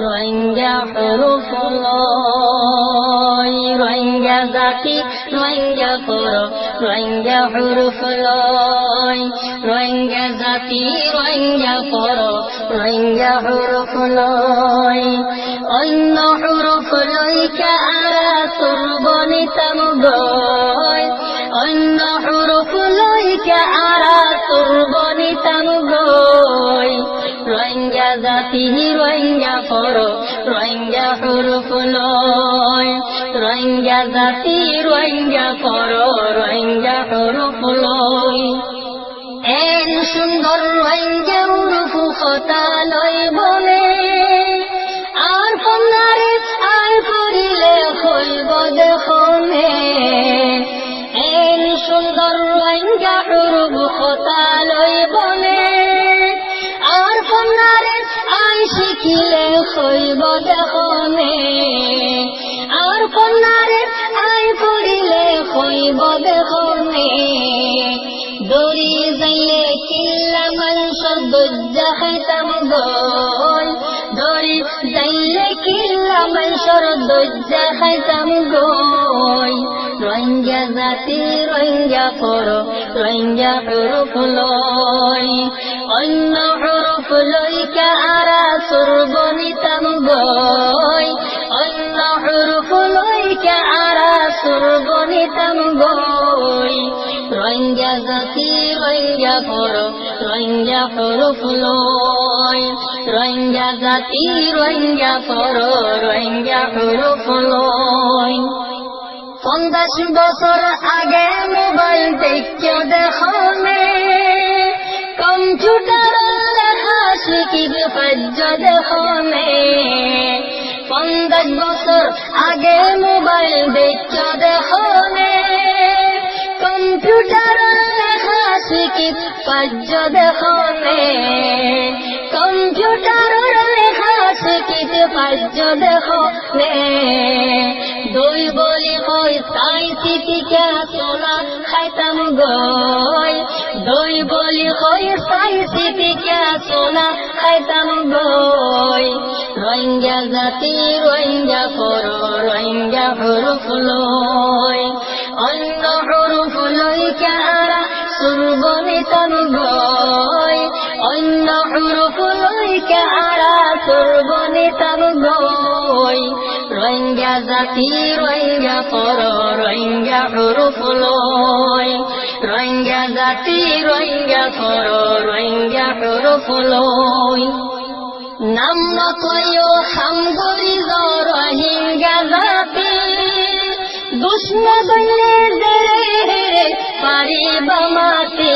রোহিঙ্গা হরফ লয়, রোহিঙ্গা জাতি রোহিঙ্গা পর, রোহিঙ্গা হরফ লয়, রোহিঙ্গা জাতি রোহিঙ্গা পর, রোহিঙ্গা হরফ লয়। অন্য হরফ লইকা আরা তুরবনিতাম গয়, অন্য হরফ লইকা আরা তুরবনিতাম গয়। রোহিঙ্গা জাতি রোহিঙ্গা পর, রোহিঙ্গা হরফ লয়, রোহিঙ্গা জাতি রোহিঙ্গা পর, রোহিঙ্গা হরফ লয়। এন সুন্দর রোহিঙ্গা হরফ কথা লয় বলে, আর পন্নারে আর করিলে হইব দেখনে। এন সুন্দর রোহিঙ্গা হরফ কথা লয় বলে, আর পন্নারে আই শিখিলে হইব দেখনে। আর পন্নারে আই করিলে হইব দেখনে। দড়ি যাইলে কিল্লা মাংস দজ্জা খাইতাম গয়, দড়ি যাইলে কিল্লা মাংসর দজ্জা খাইতাম গয়। রোহিঙ্গা জাতি রোহিঙ্গা পর, রোহিঙ্গা হরফ লয়, অন্য হরফ লইকা আরা সুরবনিতাম গয়, অন্য হরফ লইকা আরা সুরবনিতাম গয়। রোহিঙ্গা জাতি রোহিঙ্গা পর, রোহিঙ্গা হরফ লয়, রোহিঙ্গা জাতি রোহিঙ্গা পর, রোহিঙ্গা হরফ লয়। 50 বছর আগে মোবাইল দেখে দেখনে, কম্পিউটার লেখা শিখিবে পার্য দেখনে। 50 বছর আগে মোবাইল দেখে দেখনে, কম্পিউটার লেখা শিখি পার্য দেখনে। কম্পিউটার লেখা শিখিতে পার্য দেখনে। দই বলি হয় তাই চিটিকা সোনা খাইতাম গয়, দই বলি হয় তাই চিটিকা সোনা খাইতাম গয়। রোহিঙ্গা জাতি রোহিঙ্গা পর, রোহিঙ্গা হরফ লয়, অন্য হরফ লইকা আরা সুরবনিতাম গয়, অন্য হরফ লইকা আরা সুরবনিতাম গয়। রোহিঙ্গা জাতি রোহিঙ্গা পর, রোহিঙ্গা হরফ লয়, রোহিঙ্গা জাতি রোহিঙ্গা পর, রোহিঙ্গা হরফ লয়। নাম নকয় হামগরি রোহিঙ্গা জাতি, দুশ্মন বলে দেরে পারিবা মাতি।